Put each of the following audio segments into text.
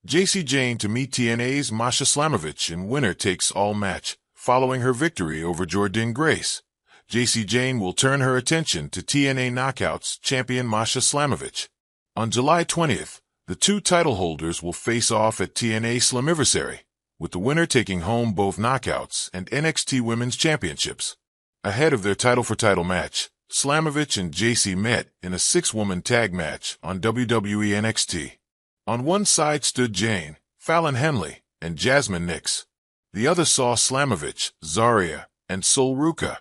Jacy Jayne to meet TNA's Masha Slamovich in winner takes all match. Following her victory over Jordynne Grace, Jacy Jayne will turn her attention to TNA Knockouts champion Masha Slamovich. On July 20th, the two title holders will face off at TNA Slammiversary, with the winner taking home both Knockouts and NXT Women's Championships. Ahead of their title-for-title match, Slamovich and Jacy met in a six-woman tag match on WWE NXT. On one side stood Jayne, Fallon Henley, and Jasmine Nix. The other saw Slamovich, Zarya, and Sol Ruca.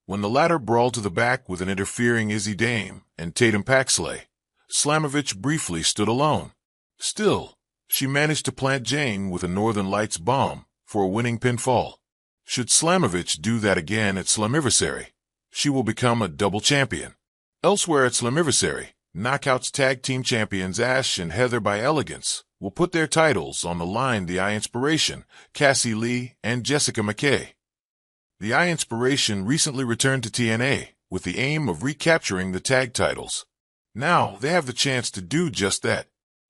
When the latter brawled to the back with an interfering Izzy Dame and Tatum Paxley, Slamovich briefly stood alone. Still, she managed to plant Jayne with a Northern Lights bomb for a winning pinfall. Should Slamovich do that again at Slammiversary, she will become a double champion. Elsewhere at Slammiversary, Knockouts Tag Team Champions Ash and Heather by Elegance will put their titles on the line. The Eye Inspiration, Cassie Lee, and Jessica McKay. The Eye Inspiration recently returned to TNA with the aim of recapturing the tag titles. Now they have the chance to do just that.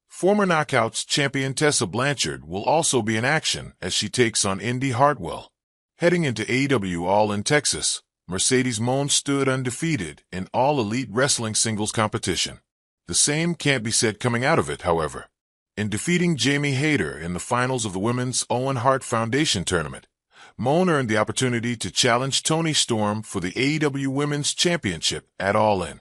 Former Knockouts champion Tessa Blanchard will also be in action as she takes on Indy Hartwell. Heading into AEW All in Texas, Mercedes Moné stood undefeated in All Elite Wrestling singles competition. The same can't be said coming out of it, however. In defeating Jamie Hayter in the finals of the Women's Owen Hart Foundation tournament, Moné earned the opportunity to challenge Toni Storm for the AEW Women's Championship at All In.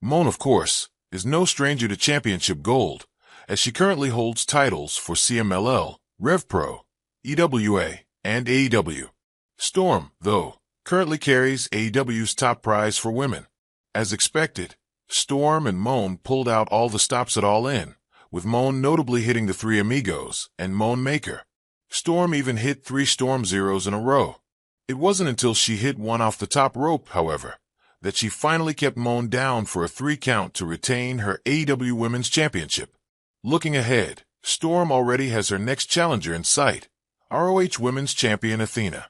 Moné, of course, is no stranger to championship gold, as she currently holds titles for CMLL, RevPro, EWA, and AEW. Storm, though, currently carries AEW's top prize for women. As expected, Storm and Moné pulled out all the stops at All In, with Moné notably hitting the Three Amigos and Moné Maker. Storm even hit 3 Storm Zeros in a row. It wasn't until she hit one off the top rope, however, that she finally kept Moné down for a 3 count to retain her AEW Women's Championship. Looking ahead, Storm already has her next challenger in sight, ROH Women's Champion Athena.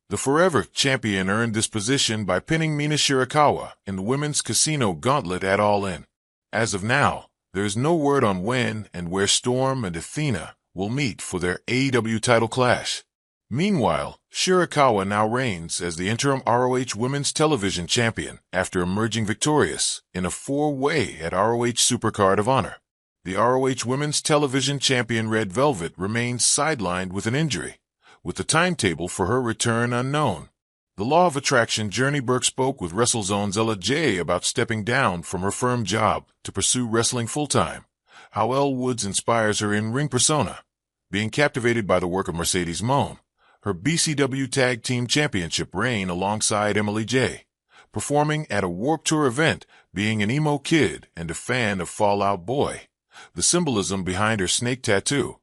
The Forever Champion earned this position by pinning Mina Shirakawa in the Women's Casino Gauntlet at All In. As of now, there is no word on when and where Storm and Athena will meet for their AEW title clash. Meanwhile, Shirakawa now reigns as the interim ROH Women's Television Champion after emerging victorious in a 4-way at ROH Supercard of Honor. The ROH Women's Television Champion Red Velvet remains sidelined with an injury, with the timetable for her return unknown. The Law of Attraction Journey Burke spoke with WrestleZone's Ella J about stepping down from her firm job to pursue wrestling full-time, how Elle Woods inspires her in-ring persona, being captivated by the work of Mercedes Moné, her BCW Tag Team Championship reign alongside Emily J, performing at a Warped Tour event, being an emo kid and a fan of Fall Out Boy, the symbolism behind her snake tattoo,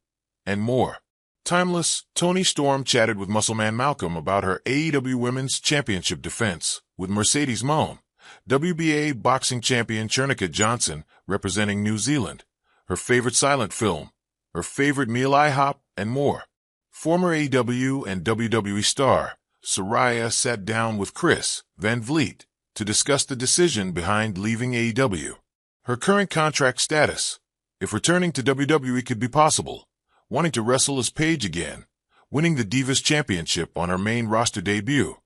and more. Timeless, Toni Storm chatted with Muscleman Malcolm about her AEW Women's Championship defense with Mercedes Moné, WBA boxing champion Chernica Johnson representing New Zealand, her favorite silent film, her favorite meal IHOP, and more. Former AEW and WWE star Saraya sat down with Chris Van Vliet to discuss the decision behind leaving AEW, her current contract status, if returning to WWE could be possible, wanting to wrestle as Paige again, winning the Divas Championship on her main roster debut,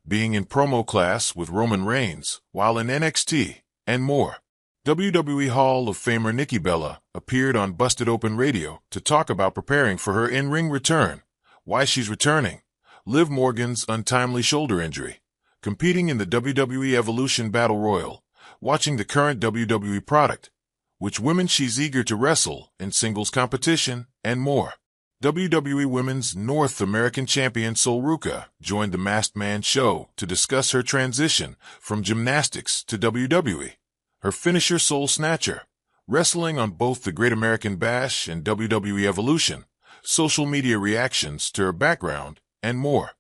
being in promo class with Roman Reigns while in NXT, and more. WWE Hall of Famer Nikki Bella appeared on Busted Open Radio to talk about preparing for her in-ring return, why she's returning, Liv Morgan's untimely shoulder injury, competing in the WWE Evolution Battle Royal, watching the current WWE product, which women she's eager to wrestle in singles competition, and more. WWE Women's North American Champion Sol Ruca joined the Masked Man show to discuss her transition from gymnastics to WWE, her finisher Soul Snatcher, wrestling on both the Great American Bash and WWE Evolution, social media reactions to her background, and more.